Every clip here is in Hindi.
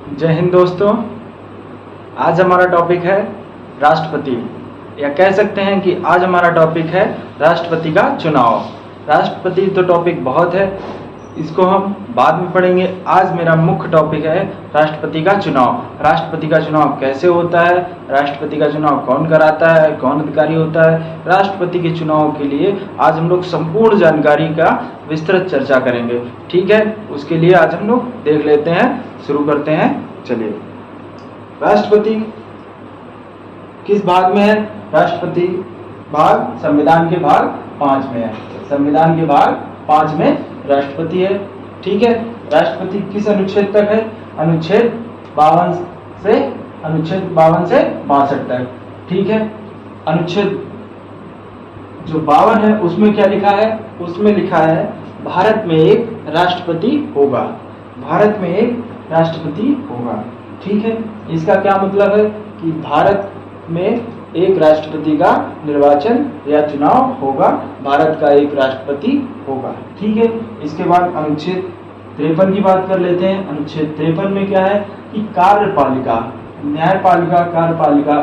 जय हिंद दोस्तों। आज हमारा टॉपिक है राष्ट्रपति, या कह सकते हैं कि आज हमारा टॉपिक है राष्ट्रपति का चुनाव। राष्ट्रपति तो टॉपिक बहुत है, इसको हम बाद में पढ़ेंगे। आज मेरा मुख्य टॉपिक है राष्ट्रपति का चुनाव। राष्ट्रपति का चुनाव कैसे होता है, राष्ट्रपति का चुनाव कौन कराता है, कौन अधिकारी होता है। राष्ट्रपति के चुनाव के लिए आज हम लोग संपूर्ण जानकारी का विस्तृत चर्चा करेंगे। ठीक है, उसके लिए आज हम लोग देख लेते हैं, शुरू करते हैं। चलिए, राष्ट्रपति किस भाग में है? राष्ट्रपति भाग संविधान के भाग 5 में है। संविधान के भाग 5 में राष्ट्रपति है। ठीक है, राष्ट्रपति किस अनुच्छेद तक है? अनुच्छेद 52 से 62 तक। ठीक है, अनुच्छेद जो 52 है उसमें क्या लिखा है? उसमें लिखा है भारत में एक राष्ट्रपति होगा। भारत में एक राष्ट्रपति होगा। ठीक है, इसका क्या मतलब है कि भारत में एक राष्ट्रपति का निर्वाचन या चुनाव होगा, भारत का एक राष्ट्रपति होगा। ठीक है, इसके बाद अनुच्छेद 53 की बात कर लेते हैं। अनुच्छेद 53 में क्या है कि कार्यपालिका, न्यायपालिका, कार्यपालिका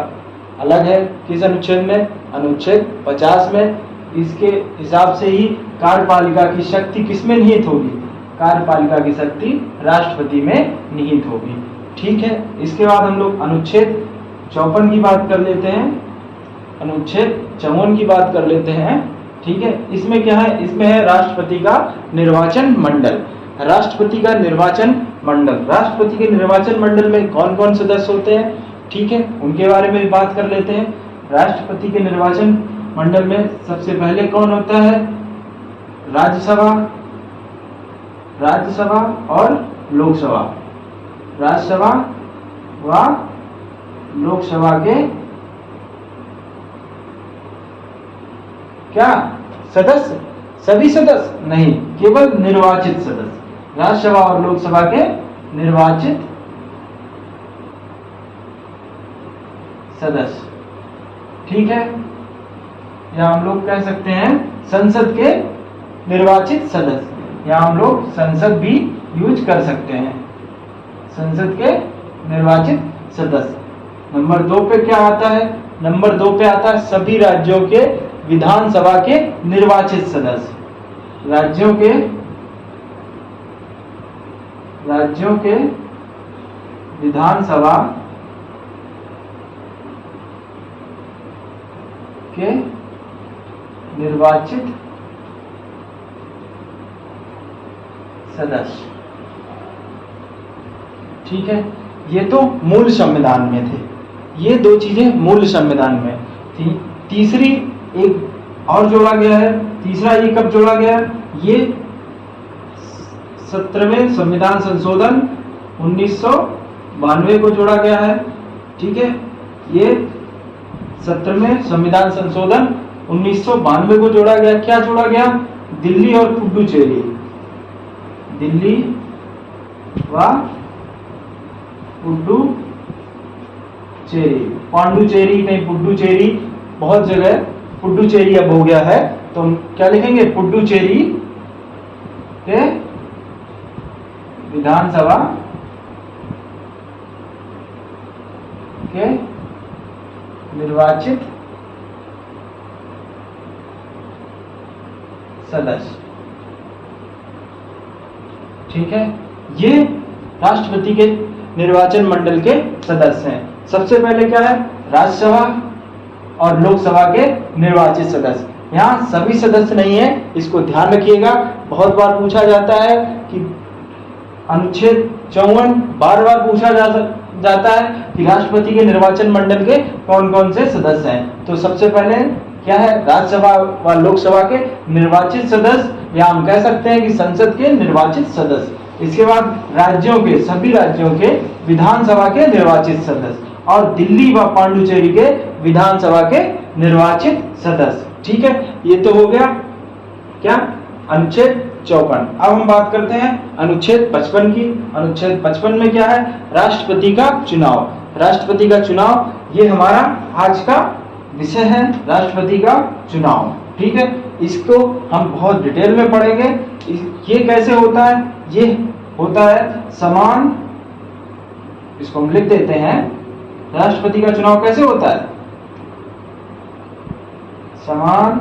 अलग है। किस अनुच्छेद में? अनुच्छेद 50 में। इसके हिसाब से ही कार्यपालिका की शक्ति किसमें निहित होगी? कार्यपालिका की शक्ति राष्ट्रपति में निहित होगी। ठीक है, इसके बाद हम लोग अनुच्छेद 54 की बात कर लेते हैं, अनुच्छेद 54 की बात कर लेते हैं। ठीक है, इसमें क्या है? इसमें है राष्ट्रपति का निर्वाचन मंडल। राष्ट्रपति का निर्वाचन मंडल, राष्ट्रपति के निर्वाचन मंडल में कौन कौन सदस्य होते हैं? ठीक है, उनके बारे में बात कर लेते हैं। राष्ट्रपति के निर्वाचन मंडल में सबसे पहले कौन होता है? राज्यसभा और लोकसभा। राज्यसभा व लोकसभा के क्या सदस्य? सभी सदस्य नहीं, केवल निर्वाचित सदस्य। राज्यसभा और लोकसभा के निर्वाचित सदस्य। ठीक है, या हम लोग कह सकते हैं संसद के निर्वाचित सदस्य, या हम लोग संसद भी यूज कर सकते हैं, संसद के निर्वाचित सदस्य। नंबर 2 पे क्या आता है? नंबर 2 पे आता है सभी राज्यों के विधानसभा के निर्वाचित सदस्य। राज्यों के विधानसभा के निर्वाचित सदस्य। ठीक है, ये तो मूल संविधान में थे, ये 2 चीजें मूल संविधान में थी। तीसरी एक और जोड़ा गया है। तीसरा ये कब जोड़ा गया? ये 17वें संविधान संशोधन 1992 को जोड़ा गया है। ठीक है, ये 17वें संविधान संशोधन 1992 को जोड़ा गया। क्या जोड़ा गया? दिल्ली और पुडुचेरी, दिल्ली व पुडुचेरी, पांडुचेरी नहीं पुडुचेरी, बहुत जगह पुडुचेरी अब हो गया है, तो हम क्या लिखेंगे? पुडुचेरी के विधानसभा के निर्वाचित सदस्य। ठीक है, ये राष्ट्रपति के निर्वाचन मंडल के सदस्य हैं। सबसे पहले क्या है? राज्यसभा और लोकसभा के निर्वाचित सदस्य। यहाँ सभी सदस्य नहीं है, इसको ध्यान रखिएगा। बहुत बार पूछा जाता है कि अनुच्छेद 54 बार पूछा जाता है कि राष्ट्रपति के निर्वाचन मंडल के कौन कौन से सदस्य हैं। तो सबसे पहले क्या है? राज्यसभा व लोकसभा के निर्वाचित सदस्य, या हम कह सकते हैं कि संसद के निर्वाचित सदस्य। इसके बाद राज्यों के, सभी राज्यों के विधानसभा के निर्वाचित सदस्य, और दिल्ली व पांडुचेरी के विधानसभा के निर्वाचित सदस्य। ठीक है, ये तो हो गया क्या? अनुच्छेद 54। अब हम बात करते हैं अनुच्छेद 55 की। अनुच्छेद 55 में क्या है? राष्ट्रपति का चुनाव। राष्ट्रपति का चुनाव ये हमारा आज का विषय है, राष्ट्रपति का चुनाव। ठीक है, इसको हम बहुत डिटेल में पढ़ेंगे। ये कैसे होता है? ये होता है समान इसको हम लिख देते हैं, राष्ट्रपति का चुनाव कैसे होता है? समान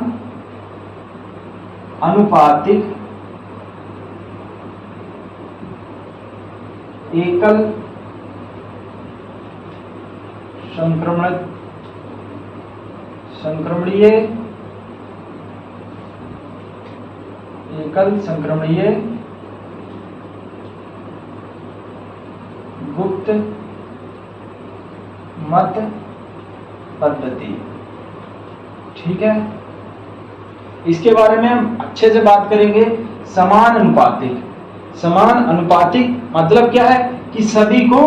अनुपातिक एकल संक्रमणीय गुप्त मत पद्धति। ठीक है, इसके बारे में हम अच्छे से बात करेंगे। समान अनुपातिक मतलब क्या है कि सभी को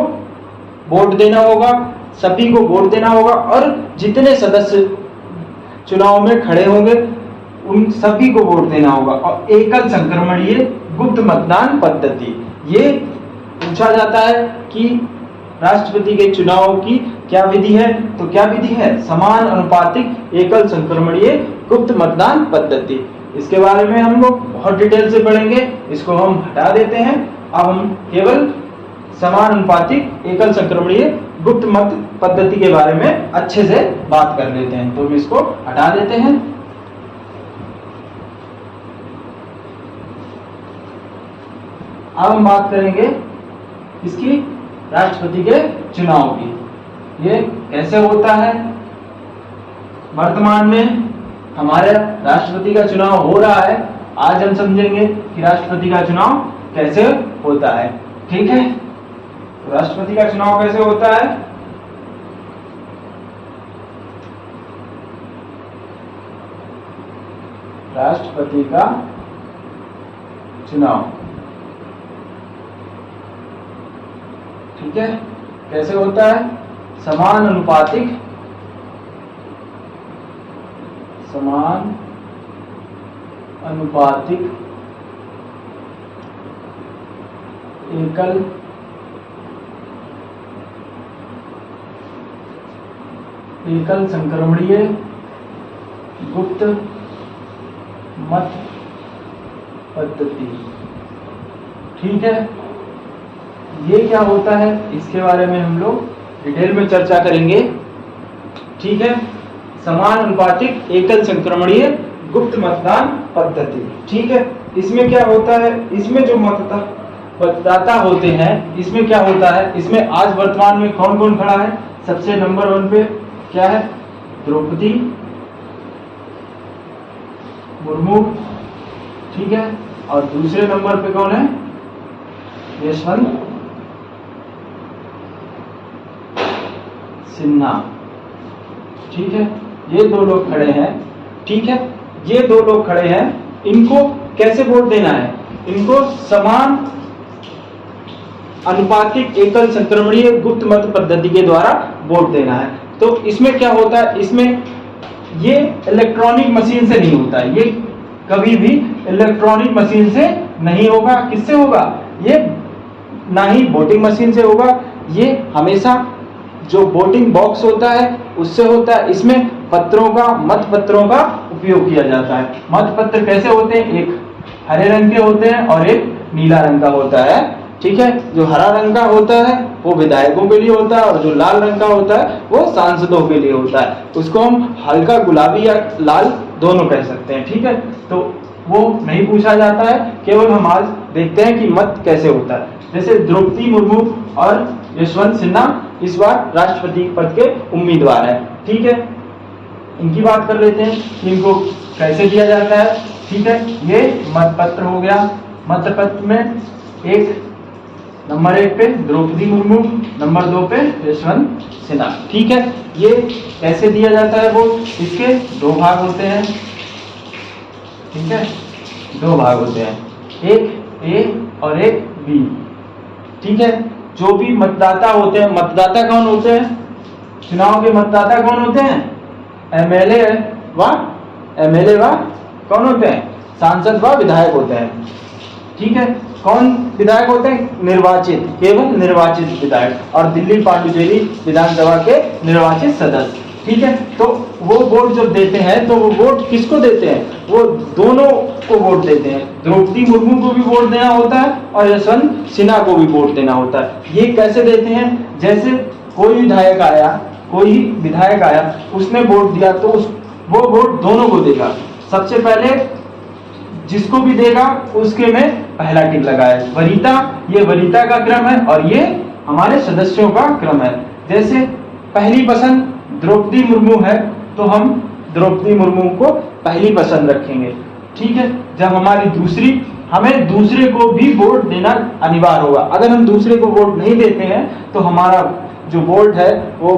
वोट देना होगा और जितने सदस्य चुनाव में खड़े होंगे उन सभी को वोट देना होगा। और एकल संक्रमणीय गुप्त मतदान पद्धति, ये पूछा जाता है कि राष्ट्रपति के चुनाव की क्या विधि है, तो क्या विधि है? समान अनुपातिक एकल संक्रमणीय गुप्त मतदान पद्धति। इसके बारे में हम लोग बहुत डिटेल से पढ़ेंगे, इसको हम हटा देते हैं। अब हम केवल समान अनुपातिक एकल संक्रमणीय गुप्त मत पद्धति के बारे में अच्छे से बात कर लेते हैं। तो हम इसको हटा देते हैं। अब हम बात करेंगे इसकी राष्ट्रपति के चुनाव की, ये कैसे होता है। वर्तमान में हमारे राष्ट्रपति का चुनाव हो रहा है, आज हम समझेंगे कि राष्ट्रपति का चुनाव कैसे होता है। ठीक है, तो राष्ट्रपति का चुनाव कैसे होता है? राष्ट्रपति का चुनाव, ठीक है, कैसे होता है? समान अनुपातिक एकल संक्रमणीय गुप्त मत पद्धति। ठीक है, ये क्या होता है इसके बारे में हम लोग डिटेल में चर्चा करेंगे। ठीक है, समान अनुपातिक एकल संक्रमणीय गुप्त मतदान पद्धति। ठीक है, इसमें क्या होता है? इसमें जो मतदाता होते हैं, इसमें क्या होता है? इसमें आज वर्तमान में कौन कौन खड़ा है? सबसे नंबर 1 पे क्या है? द्रौपदी मुर्मू। ठीक है, और दूसरे नंबर पे कौन है? यशवंत सिन्हा। ठीक है, ये 2 लोग खड़े हैं। ठीक है, ये 2 लोग खड़े हैं, इनको कैसे वोट देना है? इनको समान अनुपातिक एकल संक्रमणीय गुप्त मत पद्धति के द्वारा वोट देना है। तो इसमें क्या होता है? इसमें ये इलेक्ट्रॉनिक मशीन से नहीं होता है, ये कभी भी इलेक्ट्रॉनिक मशीन से नहीं होगा। किससे होगा? ये ना ही वोटिंग मशीन से होगा, ये हमेशा जो वोटिंग बॉक्स होता है उससे होता है। इसमें मत पत्रों का उपयोग किया जाता है। मत पत्र कैसे होते हैं? एक हरे रंग के होते हैं और एक नीला रंग का होता है। ठीक है, जो हरा रंग का होता है वो विधायकों के लिए होता है और जो लाल रंग का होता है वो सांसदों के लिए होता है। उसको हम हल्का गुलाबी या लाल दोनों कह सकते हैं। ठीक है, तो वो नहीं पूछा जाता है, केवल हम आज देखते हैं कि मत कैसे होता है। जैसे द्रौपदी मुर्मू और यशवंत सिन्हा इस बार राष्ट्रपति पद के उम्मीदवार है। ठीक है, इनकी बात कर लेते हैं कि इनको कैसे दिया जाता है। ठीक है, ये मतपत्र हो गया। मतपत्र में नंबर 1 पे द्रौपदी मुर्मू, नंबर 2 पे यशवंत सिन्हा। ठीक है, ये कैसे दिया जाता है? वो इसके 2 भाग होते हैं। ठीक है, 2 भाग होते हैं, एक ए और एक बी। ठीक है, जो भी मतदाता होते हैं, मतदाता कौन होते हैं? चुनाव के मतदाता कौन होते हैं? एमएलए व कौन होते हैं? सांसद व विधायक होते हैं। ठीक है, कौन विधायक होते हैं? केवल निर्वाचित विधायक और दिल्ली पांडुचेरी विधानसभा के निर्वाचित सदस्य। ठीक है, तो वो वोट जब देते हैं तो वो वोट किसको देते हैं, वो दोनों को वोट देते हैं, द्रौपदी मुर्मू को भी वोट देना होता है और यशवंत सिन्हा को भी वोट देना होता है। ये कैसे देते हैं, जैसे कोई विधायक आया उसने वोट दिया तो वो वोट दोनों को देगा। सबसे पहले जिसको भी देगा उसके में पहला टिक लगाए, वरीता, ये वरीता का क्रम है और ये हमारे सदस्यों का क्रम है। जैसे पहली पसंद द्रौपदी मुर्मू है तो हम द्रौपदी मुर्मू को पहली पसंद रखेंगे। ठीक है, जब हमें दूसरे को भी वोट देना अनिवार्य होगा। अगर हम दूसरे को वोट नहीं देते हैं तो हमारा जो वोट है वो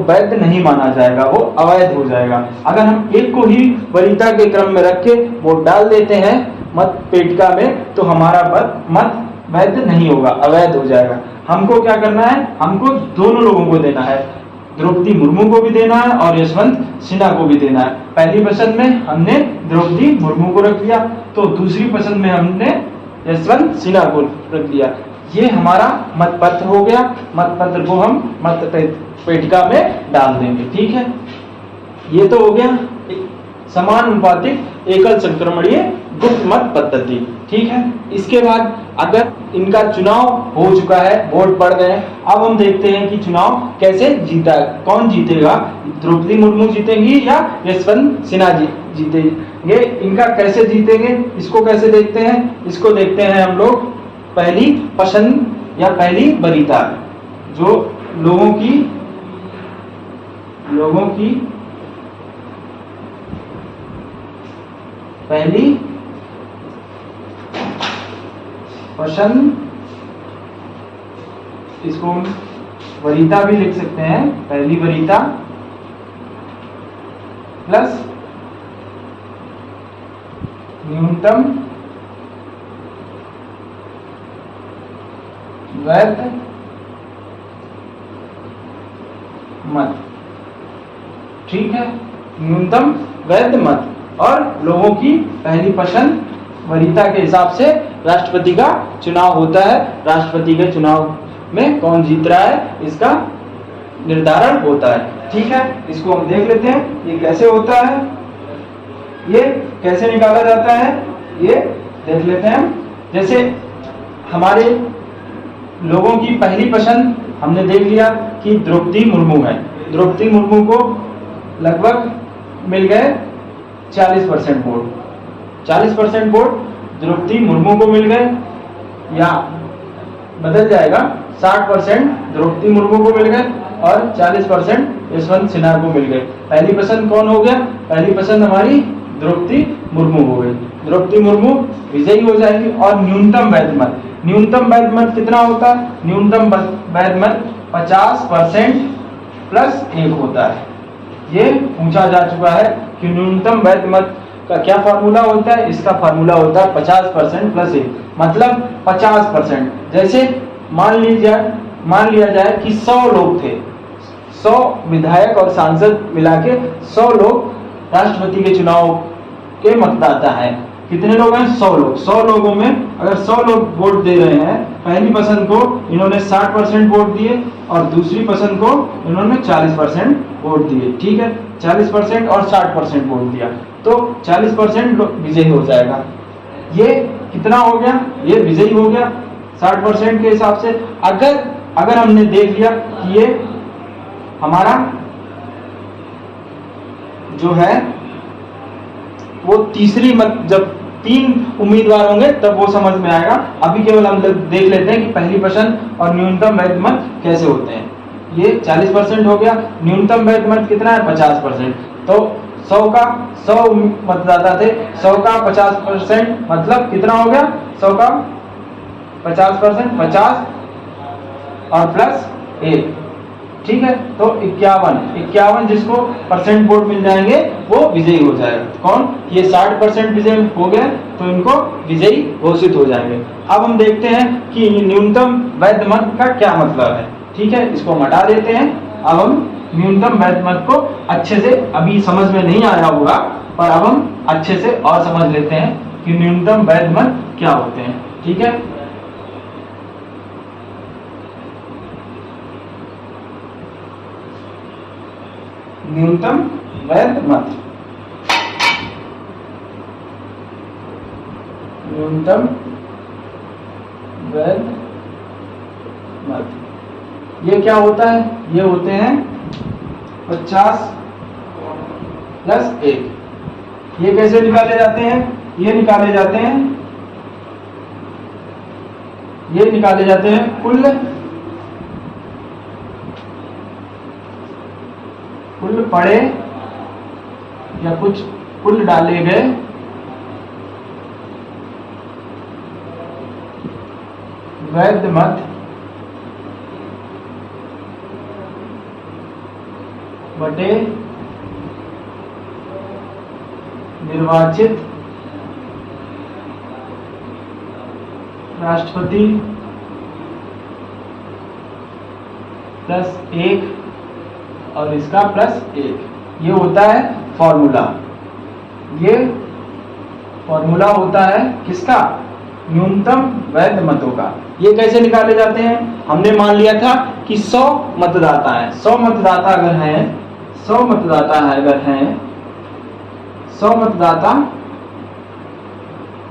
वैध नहीं माना जाएगा, वो अवैध हो जाएगा। अगर हम एक को ही वरीयता के क्रम में रख के वोट डाल देते हैं मत पेटिका में तो हमारा मत वैध नहीं होगा, अवैध हो जाएगा। हमको क्या करना है, हमको दोनों लोगों को देना है, द्रौपदी मुर्मू को भी देना है और यशवंत सिन्हा को भी देना है। पहली पसंद में हमने द्रौपदी मुर्मू को रख लिया तो दूसरी पसंद में हमने यशवंत सिन्हा को रख लिया। ये हमारा मतपत्र हो गया। मतपत्र को हम मत पेटिका में डाल देंगे। ठीक है, ये तो हो गया समानुपातिक एकल संक्रमणीय गुप्त मत पद्धति। ठीक है, इसके बाद अगर इनका चुनाव हो चुका है, वोट पड़ गए, अब हम देखते हैं कि चुनाव कैसे जीता है, कौन जीतेगा, द्रौपदी मुर्मू जीतेंगी या यशवंत सिन्हा जीतेंगे। इनका कैसे जीतेंगे, इसको कैसे देखते हैं, इसको देखते हैं हम लोग पहली पसंद या पहली वरीयता, जो लोगों की पहली पसंद, इसको वरीयता भी लिख सकते हैं, पहली वरीयता प्लस न्यूनतम वैध मत। ठीक है, न्यूनतम वैध मत और लोगों की पहली पसंद वरीयता के हिसाब से राष्ट्रपति का चुनाव होता है। राष्ट्रपति के चुनाव में कौन जीत रहा है इसका निर्धारण होता है। ठीक है, इसको हम देख लेते हैं ये कैसे होता है, ये कैसे निकाला जाता है, ये देख लेते हैं। जैसे हमारे लोगों की पहली पसंद हमने देख लिया कि द्रौपदी मुर्मू है। द्रौपदी मुर्मू को लगभग मिल गए 40% वोट, 40% वोट द्रौपदी मुर्मू को मिल गए, या बदल जाएगा 60% द्रौपदी मुर्मू को मिल गए और 40% यशवंत सिन्हा को मिल गए। पहली पसंद कौन हो गया, पहली पसंद हमारी द्रौपदी मुर्मू हो गई, द्रौपदी मुर्मू विजयी हो जाएगी। और न्यूनतम वैध मत, न्यूनतम वैध मत कितना होता है, न्यूनतम वैध मत 50% प्लस 1 होता है। ये पूछा जा चुका है कि न्यूनतम वैध मत का क्या फार्मूला होता है, इसका फार्मूला होता है 50% प्लस 1, मतलब 50%। जैसे मान लिया जाए कि 100 लोग थे, 100 विधायक और सांसद मिला के 100 लोग राष्ट्रपति के चुनाव के मतदाता हैं। कितने लोग हैं, 100 लोग। 100 लोगों में अगर 100 लोग वोट दे रहे हैं, पहली पसंद को इन्होंने 60% वोट दिए और दूसरी पसंद को इन्होंने 40% वोट दिए। ठीक है, 40% और 60% वोट दिया तो 40% विजयी हो जाएगा। ये कितना हो गया, ये विजयी हो गया 60% के हिसाब से। अगर हमने देख लिया कि ये हमारा जो है वो तीसरी मत, जब 3 उम्मीदवार होंगे तब वो समझ में आएगा। अभी केवल हम देख लेते हैं कि पहली पसंद और न्यूनतम वैध मत कैसे होते हैं। ये 40% हो गया, न्यूनतम वैध मत कितना है 50%, तो 100 मतदाता थे, 100 का 50% मतलब कितना हो गया, 100 का 50%, 50 और प्लस 1। ठीक है, तो 51 जिसको परसेंट वोट मिल जाएंगे वो विजयी हो जाएगा। कौन, ये 60% विजयी हो गए तो इनको विजयी घोषित हो जाएंगे। अब हम देखते हैं कि न्यूनतम वैध मत का क्या मतलब है। ठीक है, इसको हम हटा देते हैं। अब हम न्यूनतम वैध मत को अच्छे से, अभी समझ में नहीं आया होगा पर अब हम अच्छे से और समझ लेते हैं कि न्यूनतम वैध मत क्या होते हैं। ठीक है, न्यूनतम वैध मत, न्यूनतम वैध मत, ये क्या होता है? ये होते हैं 50 प्लस 1। ये कैसे निकाले जाते हैं? ये निकाले जाते हैं कुल पढ़े या कुछ कुल डाले गए वैध मत बटे निर्वाचित राष्ट्रपति प्लस 1 और इसका प्लस 1। ये होता है फॉर्मूला। ये फॉर्मूला होता है किसका? न्यूनतम वैध मतों का। ये कैसे निकाले जाते हैं? हमने मान लिया था कि 100 मतदाता हैं। 100 मतदाता अगर हैं, 100 मतदाता है अगर हैं, 100 मतदाता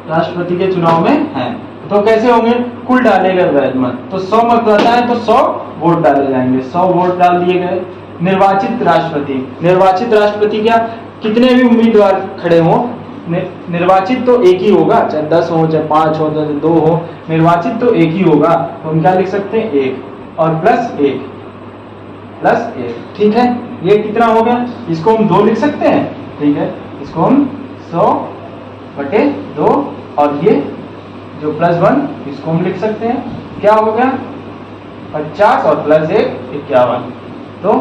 राष्ट्रपति के चुनाव में हैं, तो कैसे होंगे? कुल डाले गए वैध मत। तो 100 मतदाता है तो 100 वोट डाले जाएंगे। 100 वोट डाल दिए गए। निर्वाचित राष्ट्रपति, निर्वाचित राष्ट्रपति क्या? कितने भी उम्मीदवार खड़े हों, निर्वाचित तो एक ही होगा, चाहे 10 हो, चाहे 5 हो, चाहे 2 हो, निर्वाचित तो एक ही होगा। तो हम क्या लिख सकते हैं? 1 और प्लस 1, प्लस 1। ठीक है, ये कितना हो गया? इसको हम 2 लिख सकते हैं। ठीक है, इसको हम 100 बटे 2 और ये जो प्लस 1 इसको हम लिख सकते हैं। क्या हो गया? 50 और प्लस 1 51। तो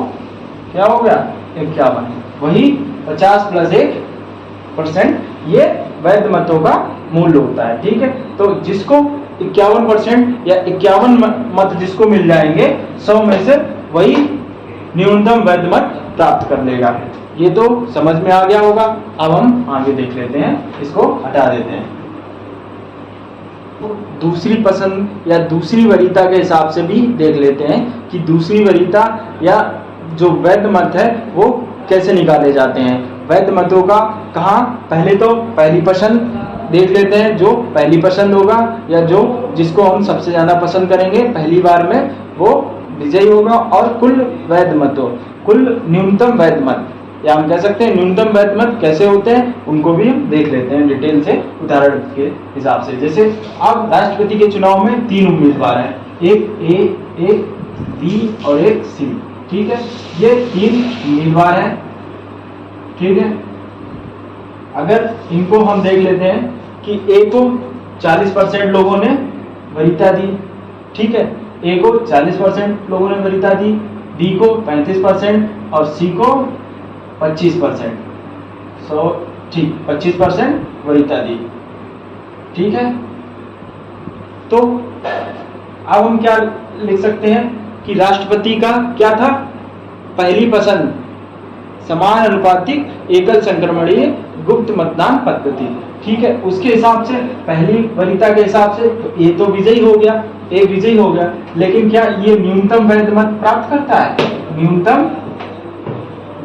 क्या हो गया? 51। वही 50 प्लस 1% ये वैध मतों का मूल्य होता है। ठीक है, तो जिसको 51% या 51 मत जिसको मिल जाएंगे 100 में से, वही न्यूनतम वैध मत प्राप्त कर लेगा। ये तो समझ में आ गया होगा। अब हम आगे देख लेते हैं, इसको हटा देते हैं। दूसरी पसंद या दूसरी वरीयता के हिसाब से भी देख लेते हैं कि दूसरी वरीयता या जो वैध मत है वो कैसे निकाले जाते हैं। वैध मतों का कहाँ? पहले तो पहली पसंद देख लेते हैं। जो पहली पसंद होगा या जो जिसको हम सबसे ज्यादा पसंद करेंगे पहली बार में, वो विजयी होगा। और कुल वैध मतों, कुल न्यूनतम वैध मत, या हम कह सकते हैं न्यूनतम वैध मत कैसे होते हैं, उनको भी हम देख लेते हैं डिटेल से उदाहरण के हिसाब से। जैसे अब राष्ट्रपति के चुनाव में 3 उम्मीदवार हैं, एक ए, एक बी और एक सी। ठीक है, ये 3 उम्मीदवार हैं। ठीक है, अगर इनको हम देख लेते हैं कि ए को 40% लोगों ने वरीयता दी। ठीक है, ए को 40% लोगों ने वरीयता दी, बी को 35% और सी को 25%। ठीक 25% वरीयता दी। ठीक है, तो अब हम क्या लिख सकते हैं कि राष्ट्रपति का क्या था? पहली पसंद समान अनुपातिक एकल संक्रमणीय गुप्त मतदान पद्धति। ठीक है, उसके हिसाब से पहली वरीयता के हिसाब से तो ए तो विजयी हो गया, ए विजयी हो गया। लेकिन क्या ये न्यूनतम वैध मत प्राप्त करता है? न्यूनतम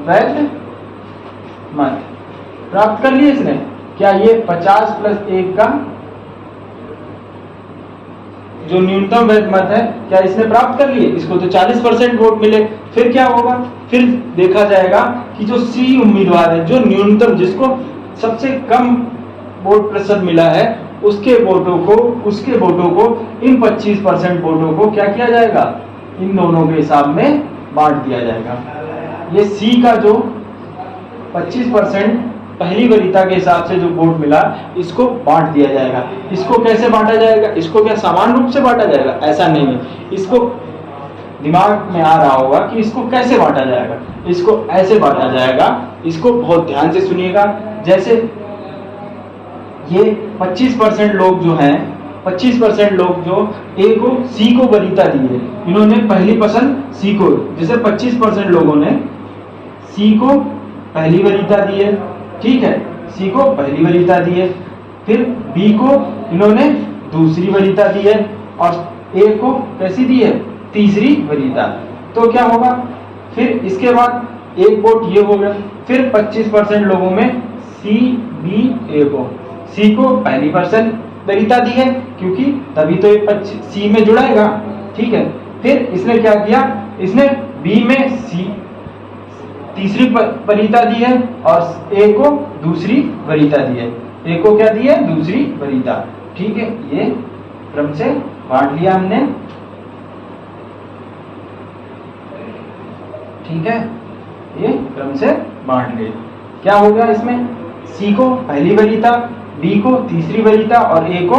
वैध मत प्राप्त कर लिए इसने। क्या ये 50 प्लस 1 का जो न्यूनतम वैध मत है क्या इसने प्राप्त कर लिए? इसको तो 40% वोट मिले। फिर क्या होगा? फिर देखा जाएगा कि जो सी उम्मीदवार है, जो न्यूनतम, जिसको सबसे कम वोट प्रतिशत मिला है, उसके वोटों को इन 25% वोटों को क्या किया जाएगा? इन दोनों के हिसाब में बांट दिया जाएगा। ये सी का जो 25% पहली वरीयता के हिसाब से जो वोट मिला, इसको बांट दिया जाएगा। इसको कैसे बांटा जाएगा? इसको क्या समान रूप से बांटा जाएगा? ऐसा नहीं है। इसको दिमाग में आ रहा होगा कि इसको कैसे बांटा जाएगा। इसको ऐसे बांटा जाएगा, इसको बहुत ध्यान से सुनिएगा। जैसे ये 25% लोग जो हैं, 25% लोग जो ए को सी को वरीयता दी है, इन्होंने पहली पसंद सी को, जैसे 25% लोगों ने सी को पहली वरीयता दी है। ठीक है, सी को पहली वरीयता दी है। फिर बी को इन्होंने दूसरी वरीयता दी है और ए को कैसी दी है? तीसरी वरीयता। तो क्या होगा? फिर इसके बाद एक वोट ये हो गया। फिर 25% लोगों में सी बी ए को, सी को पहली पर्सन वरीयता दी है क्योंकि तभी तो ये सी में जुड़ाएगा, ठीक है। फिर इसने क्या किया, इसने बी में सी तीसरी वरीयता दी है और ए को दूसरी वरीयता दी है। ए को क्या दी है, दूसरी वरीयता, ठीक है। ये क्रम से बांट लिया हमने, ठीक है, ये क्रम से बांट लिया। क्या हो गया इसमें, सी को पहली वरीयता, बी को तीसरी वरीयता और ए को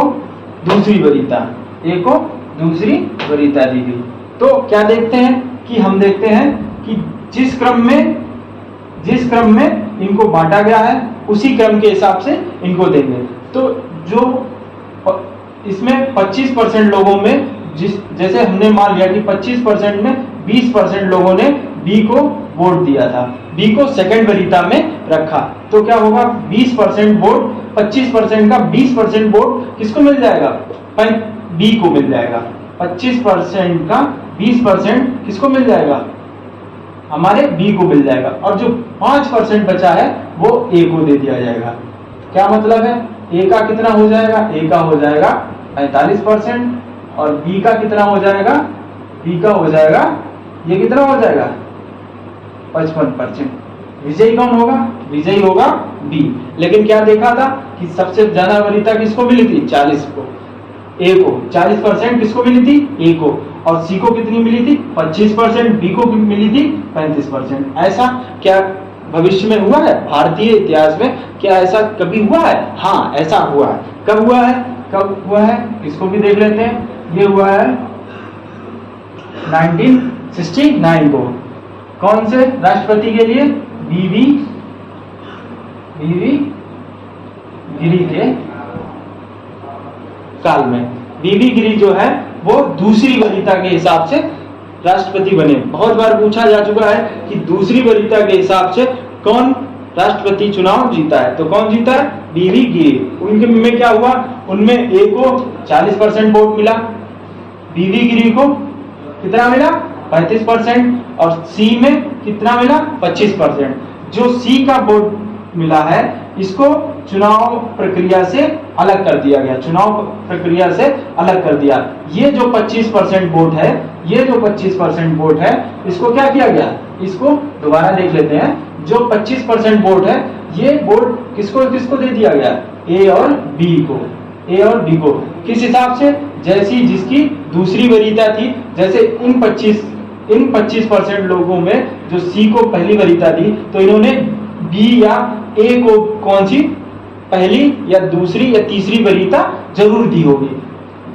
दूसरी वरीयता, ए को दूसरी वरीयता दी गई। तो क्या देखते हैं कि हम देखते हैं कि जिस क्रम में इनको बांटा गया है उसी क्रम के हिसाब से इनको देंगे। तो जो इसमें 25% लोगों में जैसे हमने मान लिया कि 25% में 20% लोगों ने बी को वोट दिया था, बी को सेकंड वरीयता में रखा, तो क्या होगा, 20% वोट 25% का 20% वोट किसको मिल जाएगा, बी को मिल जाएगा। 25% का 20% किसको मिल जाएगा, हमारे बी को मिल जाएगा। और जो 5% बचा है वो ए को दे दिया जाएगा। क्या मतलब है, ए का कितना हो जाएगा, ए का हो जाएगा 45% और बी का कितना हो जाएगा, बी का हो जाएगा, ये कितना हो जाएगा 55%। विजयी कौन होगा, विजयी होगा बी। लेकिन क्या देखा था कि सबसे ज्यादा वरीयता किसको मिली थी, 40 को, ए को 40% किसको मिली थी, ए को, और सी को कितनी मिली थी 25%, बी को मिली थी 35%। ऐसा क्या भविष्य में हुआ है, भारतीय इतिहास में क्या ऐसा कभी हुआ है? हाँ, ऐसा हुआ है। कब हुआ है, कब हुआ है, इसको भी देख लेते हैं। ये हुआ है 1969 को। कौन से राष्ट्रपति के लिए, बीवी गिरी के काल में। बीवी गिरी जो है वो दूसरी वरीयता के हिसाब से राष्ट्रपति बने। बहुत बार पूछा जा चुका है कि दूसरी वरीयता के हिसाब से कौन राष्ट्रपति चुनाव जीता है, तो कौन जीता है, बीवी गिरी। उनके में क्या हुआ, उनमें ए को 40% वोट मिला, बीवी गिरी को कितना मिला 35% और सी में कितना मिला 25%। जो सी का वोट मिला है इसको चुनाव प्रक्रिया से अलग कर दिया गया, चुनाव प्रक्रिया से अलग कर दिया। ये जो 25% वोट है, ये जो 25% वोट है, इसको क्या किया गया, इसको दोबारा देख लेते हैं। जो 25% वोट है, ये वोट किसको किसको दे दिया गया, ए और बी को, ए और बी को। किस हिसाब से, जैसी जिसकी दूसरी वरीयता थी। जैसे इन 25% लोगों में जो सी को पहली वरीयता दी, तो इन्होंने बी या ए को कौन सी पहली या दूसरी या तीसरी वरीयता जरूर दी होगी,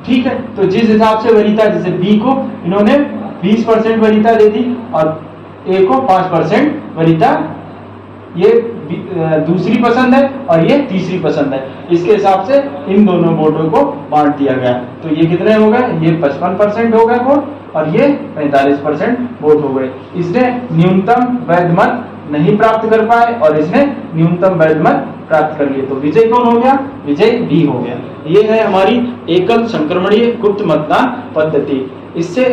ठीक है। तो जिस हिसाब से वरीयता, जैसे बी को इन्होंने 20% वरीयता दे दी और ए को 5% वरीयता, ये दूसरी पसंद है और ये तीसरी पसंद है। इसके हिसाब से इन दोनों वोटों को बांट दिया गया। तो ये कितने हो गए, ये 55% हो गए वोट और ये 45% वोट हो गए। इसने न्यूनतम वैध मत नहीं प्राप्त कर पाए और इसने न्यूनतम वैध मत प्राप्त कर लिए। तो विजय कौन हो गया, विजय बी हो गया। ये है हमारी एकल संक्रमणीय गुप्त मतदान पद्धति। इससे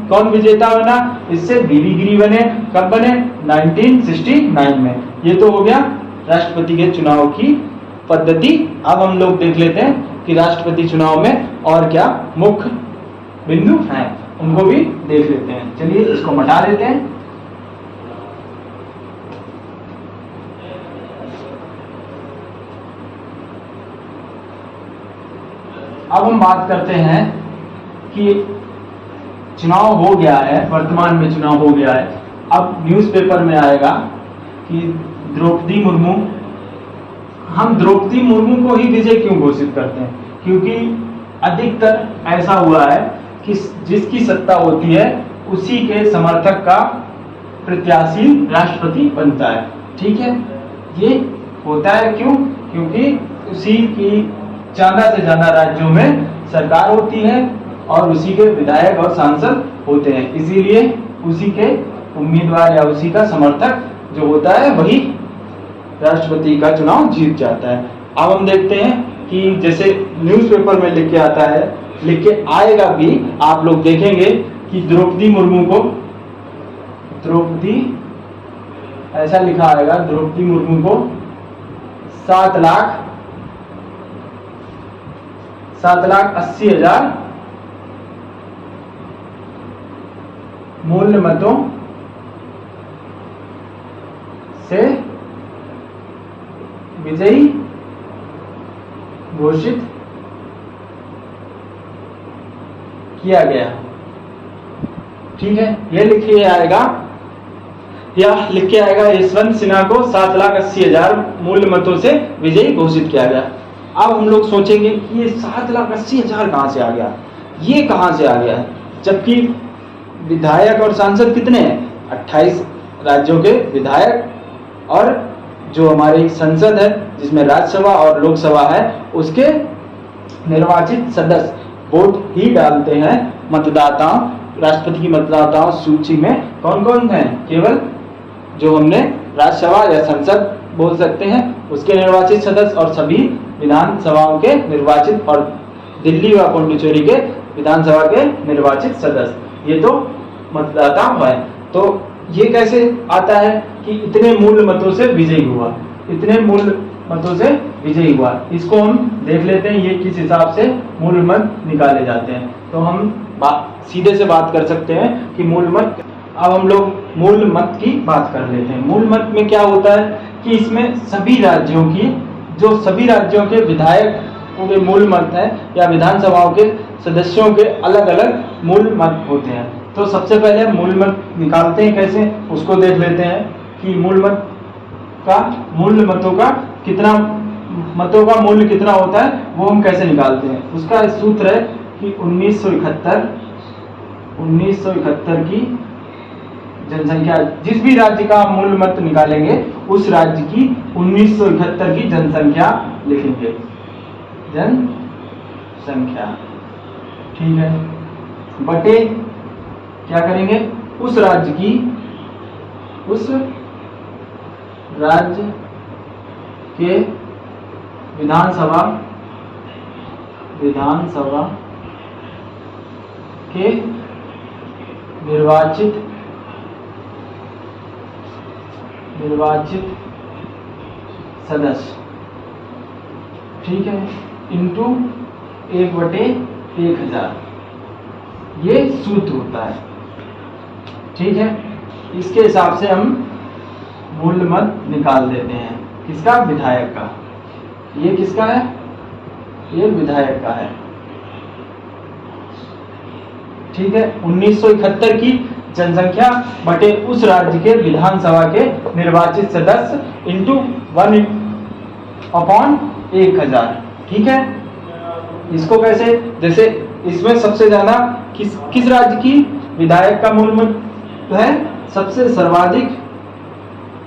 कौन विजेता बना, इससे बीवी गिरी बने। कब बने, 1969 में। ये तो हो गया राष्ट्रपति के चुनाव की पद्धति। अब हम लोग देख लेते हैं कि राष्ट्रपति चुनाव में और क्या मुख्य बिंदु हैं, उनको भी देख लेते हैं। चलिए इसको मिटा देते हैं। अब हम बात करते हैं कि चुनाव हो गया है, वर्तमान में चुनाव हो गया है। अब न्यूज़पेपर में आएगा कि द्रौपदी मुर्मू, हम द्रौपदी मुर्मू को ही विजय क्यों घोषित करते हैं, क्योंकि अधिकतर ऐसा हुआ है कि जिसकी सत्ता होती है उसी के समर्थक का प्रत्याशी राष्ट्रपति बनता है, ठीक है। ये होता है क्यों, क्योंकि उसी की ज्यादा से ज्यादा राज्यों में सरकार होती है और उसी के विधायक और सांसद होते हैं, इसीलिए उसी के उम्मीदवार या उसी का समर्थक जो होता है वही राष्ट्रपति का चुनाव जीत जाता है। अब हम देखते हैं कि जैसे न्यूज़पेपर में लिख के आता है, लिख के आएगा भी, आप लोग देखेंगे कि द्रौपदी मुर्मू को, द्रौपदी ऐसा लिखा आएगा द्रौपदी मुर्मू को 7,80,000 मूल मतों से विजयी घोषित किया गया। ठीक है, यह लिख के आएगा या लिख के आएगा यशवंत सिन्हा को 7,80,000 मूल मतों से विजयी घोषित किया गया। अब हम लोग सोचेंगे कि ये 7,80,000 कहां से आ गया, ये कहां से आ गया, जबकि विधायक और सांसद कितने हैं? 28 राज्यों के विधायक और जो हमारी संसद है जिसमें राज्यसभा और लोकसभा है उसके निर्वाचित सदस्य वोट ही डालते हैं मतदाताओं, राष्ट्रपति की मतदाताओं सूची में कौन कौन है? केवल जो हमने राज्यसभा या संसद बोल सकते हैं उसके निर्वाचित सदस्य और सभी विधानसभाओं के निर्वाचित और दिल्ली व पुडुचेरी के विधानसभा के निर्वाचित सदस्य, ये तो मतदाता है। तो ये कैसे आता है कि इतने मूल मतों से विजयी हुआ, इतने मूल मतों से विजयी हुआ, इसको हम देख लेते हैं ये किस हिसाब से मूल मत निकाले जाते हैं। तो हम सीधे से बात कर सकते हैं कि मूल मत। अब हम लोग मूल मत की बात कर लेते हैं। मूल मत में क्या होता है कि इसमें सभी राज्यों के विधायकों के मूल मत है या विधानसभाओं के सदस्यों के अलग अलग मूल मत होते हैं। तो सबसे पहले मूल मत निकालते हैं, कैसे उसको देख लेते हैं कि मूल मतों का कितना, मतों का मूल्य कितना होता है वो हम कैसे निकालते हैं। उसका सूत्र है कि 1971 की जनसंख्या, जिस भी राज्य का मूल मत निकालेंगे उस राज्य की 1971 की जनसंख्या लिखेंगे, जनसंख्या। ठीक है, बटे क्या करेंगे, उस राज्य के विधानसभा के निर्वाचित सदस्य, ठीक है, इंटू 1/1000, ये सूत्र होता है। ठीक है, इसके हिसाब से हम मूल मत निकाल देते हैं। किसका? विधायक का। ये किसका है? ये विधायक का है। ठीक है, 1971 की जनसंख्या बटे उस राज्य के विधानसभा के निर्वाचित सदस्य इंटू 1/1000। ठीक है, इसको कैसे, जैसे इसमें सबसे ज्यादा किस राज्य की विधायक का मूल मत है? सबसे सर्वाधिक,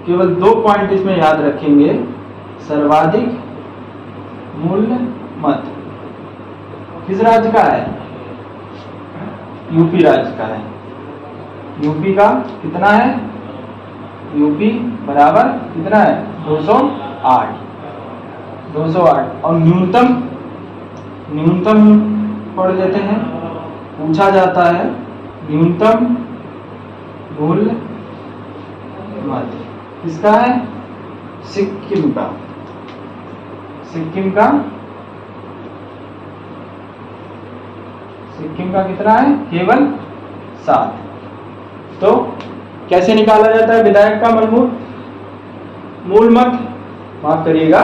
केवल 2 पॉइंट इसमें याद रखेंगे, सर्वाधिक मूल मत किस राज्य का है? यूपी राज्य का है। यूपी का कितना है? यूपी बराबर कितना है? 208। और न्यूनतम पढ़ लेते हैं, पूछा जाता है न्यूनतम मूल मत किसका है? सिक्किम का। सिक्किम का कितना है? केवल 7। तो कैसे निकाला जाता है विधायक का मूल मत? माफ करिएगा,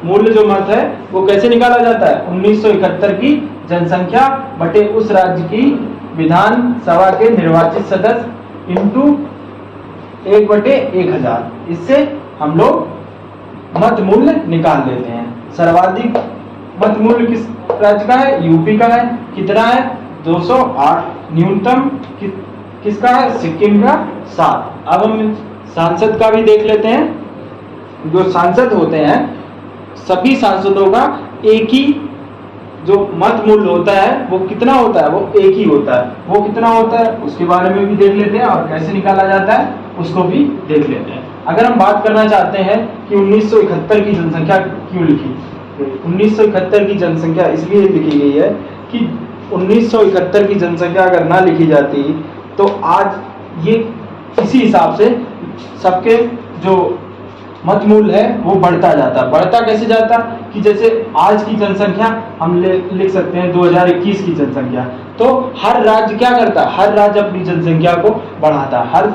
मूल जो मत है वो कैसे निकाला जाता है? 1971 की जनसंख्या बटे उस राज्य की विधानसभा के निर्वाचित सदस्य इंटू 1/1000। इससे हम लोग मत मूल्य निकाल लेते हैं। सर्वाधिक मत मूल्य किस राज्य का है? यूपी का है। कितना है? 208। न्यूनतम किसका है? सिक्किम का 7। अब हम सांसद का भी देख लेते हैं। जो सांसद होते हैं सभी सांसदों का एक ही जो मत मूल्य होता है वो कितना होता है? वो एक ही होता है। वो कितना होता है उसके बारे में भी देख लेते हैं और कैसे निकाला जाता है उसको भी देख लेते हैं। अगर हम बात करना चाहते हैं कि 1971 की जनसंख्या क्यों लिखी, 1971 की जनसंख्या इसलिए लिखी गई है कि 1971 की जनसंख्या अगर ना लिखी जाती तो आज ये इसी हिसाब से सबके जो मत मूल्य है वो बढ़ता जाता। बढ़ता कैसे जाता कि जैसे आज की जनसंख्या हम लिख सकते हैं 2021 की जनसंख्या, तो हर राज्य क्या करता, हर राज्य अपनी जनसंख्या को बढ़ाता। हर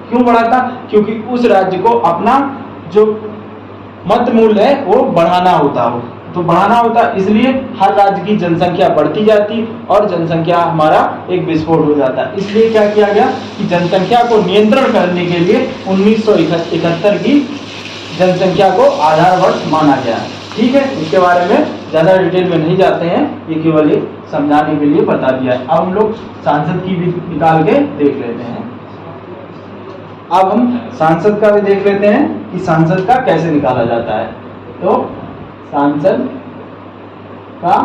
क्यों बढ़ाता? क्योंकि उस राज्य को अपना जो मत मूल्य है वो बढ़ाना होता हो, तो बढ़ाना होता, इसलिए हर राज्य की जनसंख्या बढ़ती जाती और जनसंख्या हमारा एक विस्फोट हो जाता। इसलिए क्या किया गया कि जनसंख्या को नियंत्रण करने के लिए 1971 की जनसंख्या को आधार वर्ष माना गया। ठीक है, इसके बारे में ज्यादा डिटेल में नहीं जाते हैं, ये केवल एक समझाने के लिए बता दिया है। अब हम लोग सांसद की भी निकाल के देख लेते हैं। अब हम सांसद का भी देख लेते हैं कि सांसद का कैसे निकाला जाता है। तो सांसद का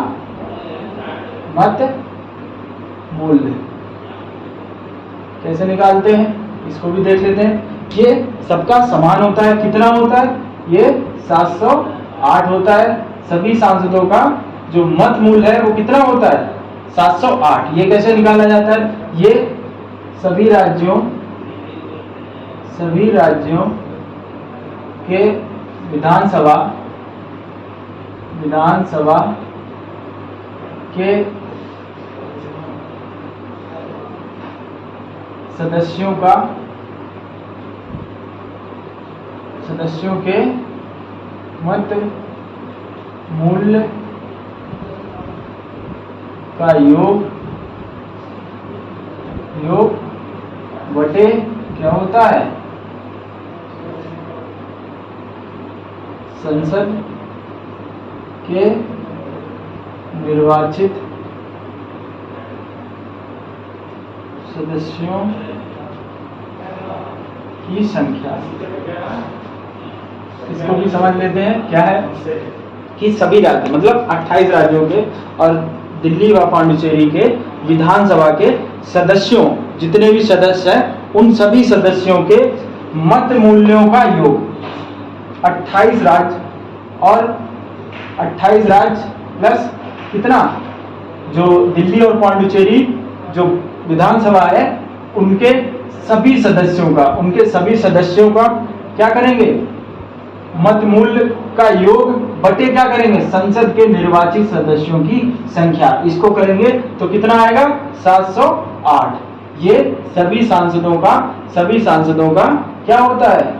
मत मूल्य कैसे निकालते हैं, इसको भी देख लेते हैं। ये सबका समान होता है, कितना होता है, ये 708 होता है। सभी सांसदों का जो मत मूल्य है वो कितना होता है, 708। ये कैसे निकाला जाता है, ये सभी राज्यों के विधानसभा के सदस्यों के मत मूल्य का योग बटे क्या होता है, संसद के निर्वाचित सदस्यों की संख्या। इसको भी समझ लेते हैं, क्या है कि सभी राज्य मतलब 28 राज्यों के और दिल्ली व पांडिचेरी के विधानसभा के सदस्यों, जितने भी सदस्य हैं उन सभी सदस्यों के मत मूल्यों का योग। 28 राज्य और 28 राज्य प्लस कितना, जो दिल्ली और पांडिचेरी जो विधानसभा है उनके सभी सदस्यों का क्या करेंगे, मत मूल्य का योग बटे क्या करेंगे, संसद के निर्वाचित सदस्यों की संख्या। इसको करेंगे तो कितना आएगा, 708। ये सभी सांसदों का क्या होता है,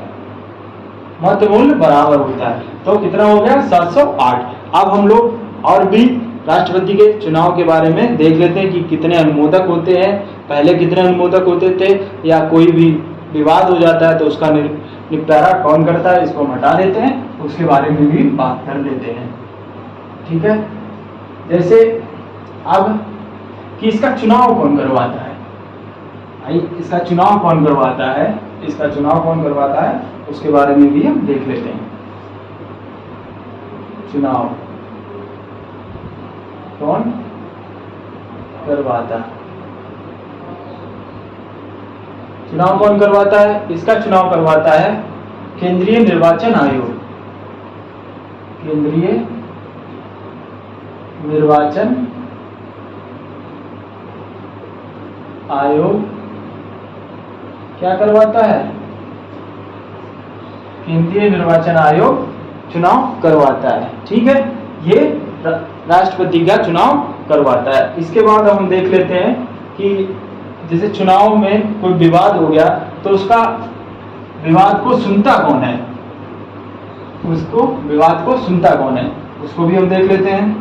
मत मूल्य बराबर होता है। तो कितना हो गया, 708। अब हम लोग और भी राष्ट्रपति के चुनाव के बारे में देख लेते हैं कि कितने अनुमोदक होते हैं, पहले कितने अनुमोदक होते थे, या कोई भी विवाद हो जाता है तो उसका निपटारा कौन करता है, इसको हम हटा देते हैं, उसके बारे में भी बात कर लेते हैं। ठीक है, जैसे अब कि इसका चुनाव कौन करवाता है, इसका चुनाव कौन करवाता है उसके बारे में भी हम देख लेते हैं। चुनाव कौन करवाता है, इसका चुनाव करवाता है केंद्रीय निर्वाचन आयोग। केंद्रीय निर्वाचन आयोग क्या करवाता है, केंद्रीय निर्वाचन आयोग चुनाव करवाता है। ठीक है, ये राष्ट्रपति का चुनाव करवाता है। इसके बाद हम देख लेते हैं कि जैसे चुनाव में कोई विवाद हो गया तो उसका विवाद को सुनता कौन है, उसको भी हम देख लेते हैं।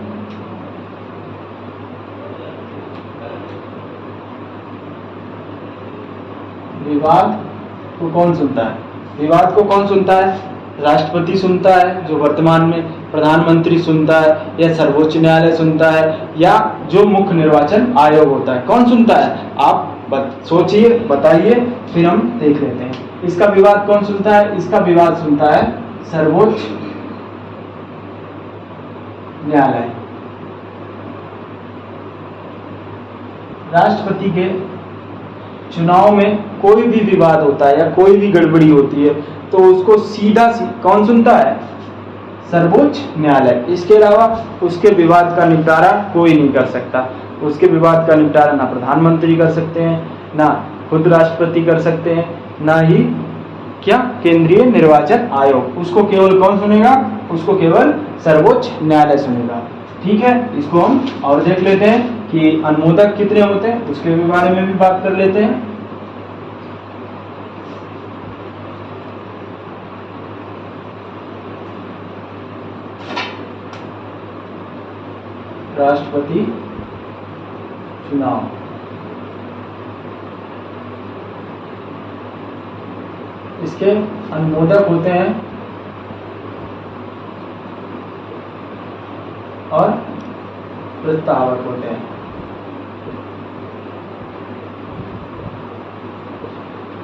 विवाद को कौन सुनता है, राष्ट्रपति सुनता है, जो वर्तमान में प्रधानमंत्री सुनता है, या सर्वोच्च न्यायालय सुनता है, या जो मुख्य निर्वाचन आयोग होता है, कौन सुनता है, आप सोचिए, बताइए, फिर हम देख लेते हैं। इसका विवाद कौन सुनता है, इसका विवाद सुनता है सर्वोच्च न्यायालय। राष्ट्रपति के चुनाव में कोई भी विवाद होता है या कोई भी गड़बड़ी होती है तो उसको सीधा कौन सुनता है, सर्वोच्च न्यायालय। इसके अलावा उसके विवाद का निपटारा कोई नहीं कर सकता। उसके विवाद का निपटारा ना प्रधानमंत्री कर सकते हैं, ना खुद राष्ट्रपति कर सकते हैं, ना ही क्या केंद्रीय निर्वाचन आयोग। उसको केवल कौन सुनेगा? उसको केवल सर्वोच्च न्यायालय सुनेगा। ठीक है, इसको हम और देख लेते हैं कि अनुमोदक कितने होते हैं, उसके बारे में भी बात कर लेते हैं। राष्ट्रपति चुनाव, इसके अनुमोदक होते हैं और प्रस्तावक होते हैं।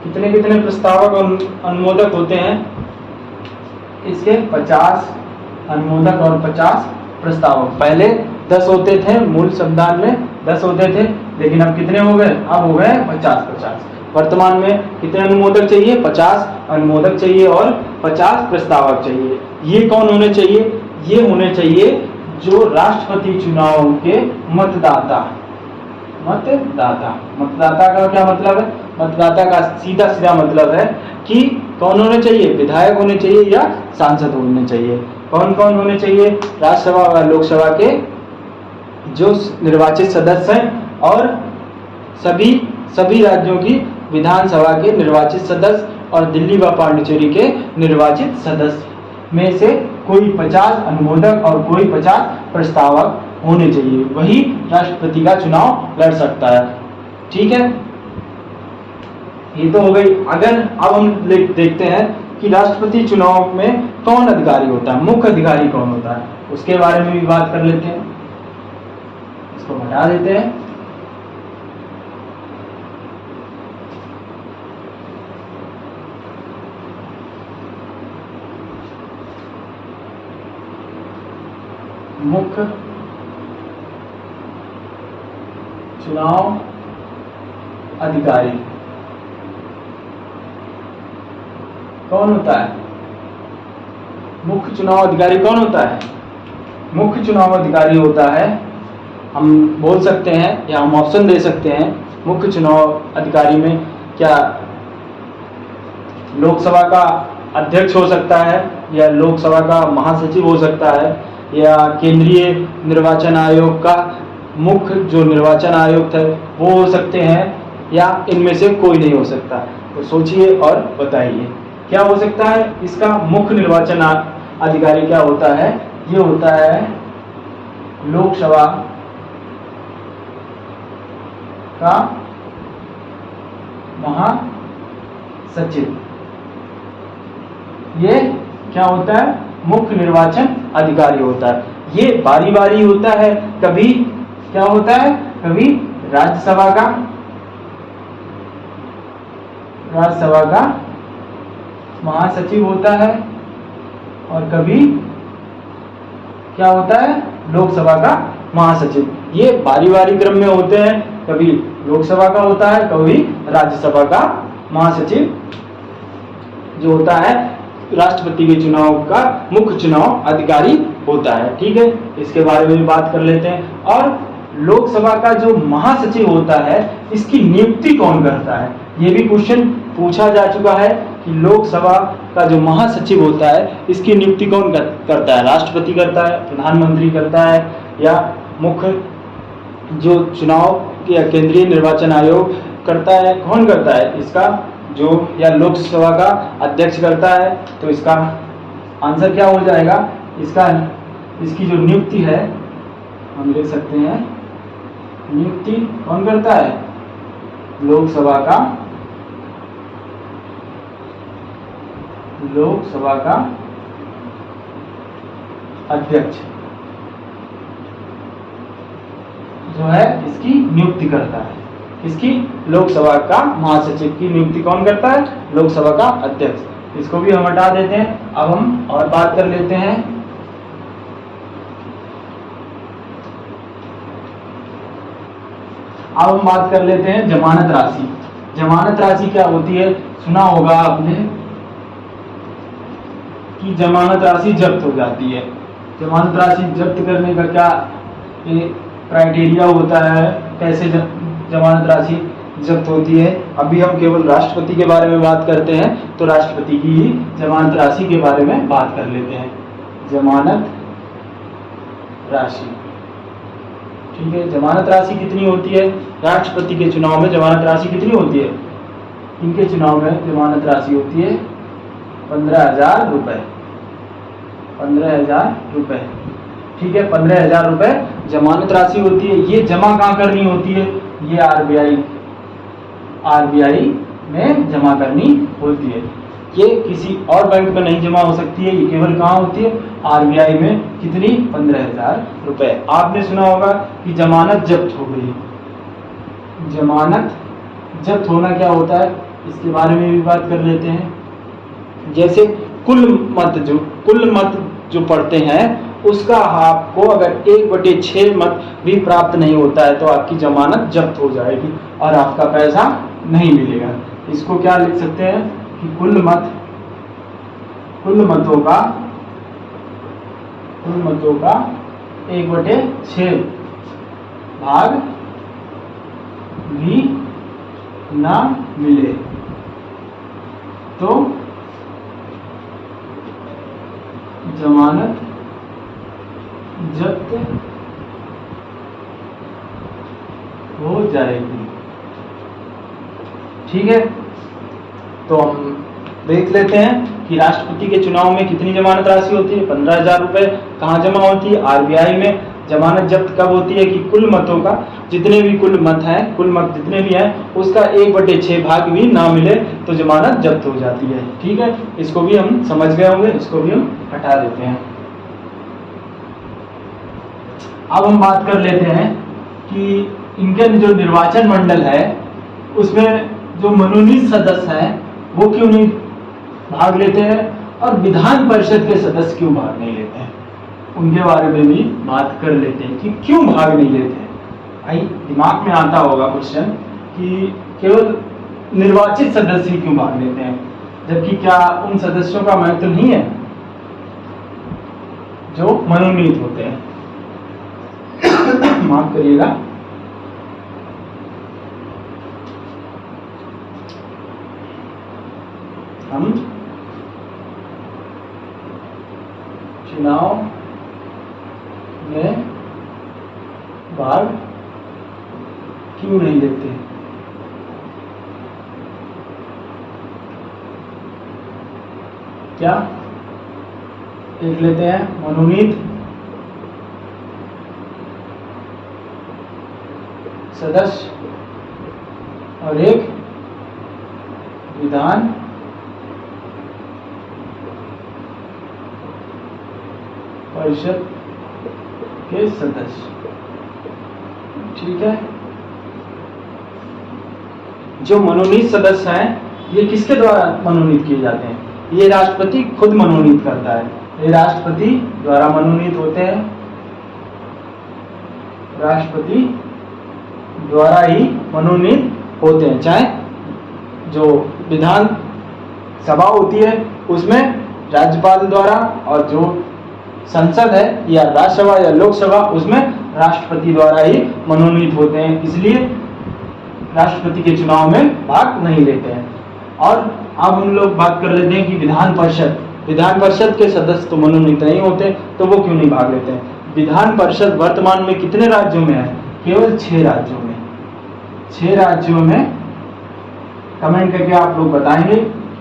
कितने कितने प्रस्तावक और अनुमोदक होते हैं? इसके 50 अनुमोदक और 50 प्रस्तावक। पहले 10 होते थे, मूल संविधान में 10 होते थे, लेकिन अब कितने हो गए? अब हो गए 50-50। वर्तमान में कितने अनुमोदक चाहिए? 50 अनुमोदक चाहिए और 50 प्रस्तावक चाहिए। ये कौन होने चाहिए? ये होने चाहिए जो राष्ट्रपति चुनाव के मतदाता। मतदाता का क्या मतलब है? मतदाता का सीधा सीधा मतलब है कि कौन होने चाहिए? विधायक होने चाहिए या सांसद होने चाहिए। कौन कौन होने चाहिए? राज्यसभा और लोकसभा के जो निर्वाचित सदस्य हैं और सभी राज्यों की विधानसभा के निर्वाचित सदस्य और दिल्ली व पांडिचेरी के निर्वाचित सदस्य में से कोई 50 अनुमोदक और कोई 50 प्रस्तावक होने चाहिए, वही राष्ट्रपति का चुनाव लड़ सकता है। ठीक है, ये तो हो गई। अगर अब हम देखते हैं कि राष्ट्रपति चुनाव में कौन अधिकारी होता है, मुख्य अधिकारी कौन होता है, उसके बारे में भी बात कर लेते हैं। इसको हटा देते हैं। मुख्य चुनाव अधिकारी कौन होता है? मुख्य चुनाव अधिकारी कौन होता है? मुख्य चुनाव अधिकारी होता है, हम बोल सकते हैं या हम ऑप्शन दे सकते हैं, मुख्य चुनाव अधिकारी में क्या लोकसभा का अध्यक्ष हो सकता है, या लोकसभा का महासचिव हो सकता है, या केंद्रीय निर्वाचन आयोग का मुख्य जो निर्वाचन आयुक्त है वो हो सकते हैं, या इनमें से कोई नहीं हो सकता। तो सोचिए और बताइए क्या हो सकता है। इसका मुख्य निर्वाचन अधिकारी क्या होता है? ये होता है लोकसभा का महासचिव। ये क्या होता है? मुख्य निर्वाचन अधिकारी होता है। ये बारी बारी होता है, कभी क्या होता है? कभी राज्यसभा का महासचिव होता है, और कभी क्या होता है? लोकसभा का महासचिव। ये बारी बारी क्रम में होते हैं, कभी लोकसभा का होता है, कभी राज्यसभा का महासचिव जो होता है राष्ट्रपति के चुनाव का मुख्य चुनाव अधिकारी होता है। ठीक है, इसके बारे में भी बात कर लेते हैं। और लोकसभा का जो महासचिव होता है, इसकी नियुक्ति कौन करता है? ये भी क्वेश्चन पूछा जा चुका है कि लोकसभा का जो महासचिव होता है, इसकी नियुक्ति कौन करता है? राष्ट्रपति करता है, प्रधानमंत्री करता है, या मुख्य जो चुनाव या केंद्रीय निर्वाचन आयोग करता है? कौन करता है इसका जो, या लोकसभा का अध्यक्ष करता है? तो इसका आंसर क्या हो जाएगा? इसकी जो नियुक्ति है हम लिख सकते हैं, नियुक्ति कौन करता है? लोकसभा का अध्यक्ष जो है इसकी नियुक्ति करता है। इसकी लोकसभा का महासचिव की नियुक्ति कौन करता है? लोकसभा का अध्यक्ष। इसको भी हम हटा देते हैं। अब हम और बात कर लेते हैं। अब हम बात कर लेते हैं जमानत राशि। जमानत राशि क्या होती है? सुना होगा आपने कि जमानत राशि जब्त हो जाती है। जमानत राशि जब्त करने का क्या क्राइटेरिया होता है? कैसे जमानत राशि जब्त होती है। अभी हम केवल राष्ट्रपति के बारे में बात करते हैं, तो राष्ट्रपति की ही जमानत राशि के बारे में बात कर लेते हैं। जमानत राशि, ठीक है। जमानत राशि कितनी होती है? राष्ट्रपति के चुनाव में जमानत राशि कितनी होती है? इनके चुनाव में जमानत राशि होती है 15,000 रुपये। 15,000 रुपये, ठीक है। 15,000 रुपये जमानत राशि होती है। ये जमा कहाँ करनी होती है? ये आरबीआई में जमा करनी होती है। ये किसी और बैंक में नहीं जमा हो सकती है, ये केवल कहाँ होती है? आरबीआई में। कितनी? 15,000 रुपये। आपने सुना होगा कि जमानत जब्त हो गई। जमानत जब्त होना क्या होता है, इसके बारे में भी बात कर लेते हैं। जैसे कुल मत जो पढ़ते हैं उसका आपको अगर 1/6 मत भी प्राप्त नहीं होता है तो आपकी जमानत जब्त हो जाएगी और आपका पैसा नहीं मिलेगा। इसको क्या लिख सकते हैं कि कुल मतों का 1/6 भाग भी ना मिले तो जमानत जब्त हो जाएगी, ठीक है। तो हम देख लेते हैं कि राष्ट्रपति के चुनाव में कितनी जमानत राशि होती है? 15,000 रुपये। कहाँ जमा होती है? आरबीआई में। जमानत जब्त कब होती है कि कुल मतों का, जितने भी कुल मत जितने भी हैं उसका 1/6 भाग भी ना मिले तो जमानत जब्त हो जाती है, ठीक है। इसको भी हम समझ गए होंगे, इसको भी हम हटा देते हैं। अब हम बात कर लेते हैं कि इनके जो निर्वाचन मंडल है उसमें जो मनोनीत सदस्य हैं वो क्यों नहीं भाग लेते हैं और विधान परिषद के सदस्य क्यों भाग नहीं लेते हैं, उनके बारे में भी बात कर लेते हैं कि क्यों भाग नहीं लेते हैं। आई दिमाग में आता होगा क्वेश्चन कि केवल निर्वाचित सदस्य ही क्यों भाग लेते हैं, जबकि क्या उन सदस्यों का महत्व नहीं है जो मनोनीत होते हैं? माफ करिएगा। हम चुनाव में भाग क्यों नहीं लेते? क्या देख लेते हैं। मनोनीत सदस्य और एक विधान परिषद के सदस्य, ठीक है। जो मनोनीत सदस्य हैं ये किसके द्वारा मनोनीत किए जाते हैं? ये राष्ट्रपति खुद मनोनीत करता है। ये राष्ट्रपति द्वारा मनोनीत होते हैं, राष्ट्रपति द्वारा ही मनोनीत होते हैं। चाहे जो विधान सभा होती है उसमें राज्यपाल द्वारा और जो संसद है या राज्यसभा या लोकसभा उसमें राष्ट्रपति द्वारा ही मनोनीत होते हैं, इसलिए राष्ट्रपति के चुनाव में भाग नहीं लेते हैं। और अब हम लोग बात कर लेते हैं कि विधान परिषद के सदस्य तो मनोनीत नहीं होते तो वो क्यों नहीं भाग लेते हैं। विधान परिषद वर्तमान में कितने राज्यों में है? केवल 6 राज्यों में। 6 राज्यों में कमेंट करके आप लोग बताएंगे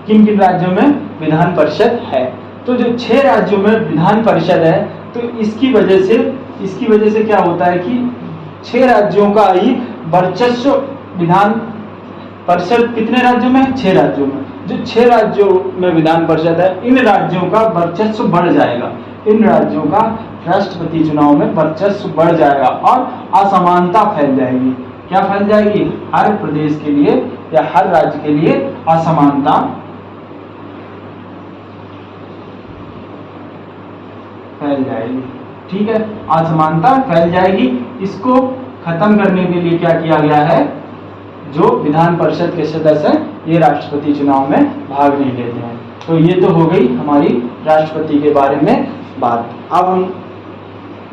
किन किन राज्यों में विधान परिषद है। तो जो 6 राज्यों में विधान परिषद है तो इसकी वजह से क्या होता है कि 6 राज्यों का ही वर्चस्व विधान परिषद कितने राज्यों में? 6 राज्यों में। जो 6 राज्यों में विधान परिषद है इन राज्यों का वर्चस्व बढ़ जाएगा, इन राज्यों का राष्ट्रपति चुनाव में वर्चस्व बढ़ जाएगा और असमानता फैल जाएगी। क्या फैल जाएगी? हर प्रदेश के लिए या हर राज्य के लिए असमानता फैल जाएगी, ठीक है। असमानता फैल जाएगी। इसको खत्म करने के लिए क्या किया गया है? जो विधान परिषद के सदस्य हैं ये राष्ट्रपति चुनाव में भाग नहीं लेते हैं। तो ये तो हो गई हमारी राष्ट्रपति के बारे में बात। अब हम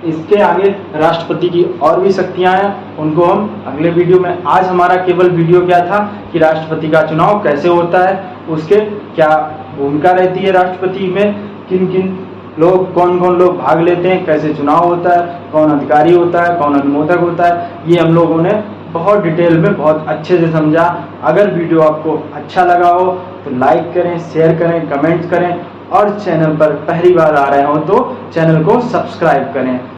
इसके आगे राष्ट्रपति की और भी शक्तियां हैं, उनको हम अगले वीडियो में। आज हमारा केवल वीडियो क्या था कि राष्ट्रपति का चुनाव कैसे होता है, उसके क्या भूमिका रहती है, राष्ट्रपति में किन किन लोग, कौन कौन लोग भाग लेते हैं, कैसे चुनाव होता है, कौन अधिकारी होता है, कौन अनुमोदक होता है, ये हम लोगों ने बहुत डिटेल में बहुत अच्छे से समझा। अगर वीडियो आपको अच्छा लगा हो तो लाइक करें, शेयर करें, कमेंट करें और चैनल पर पहली बार आ रहे हो तो चैनल को सब्सक्राइब करें।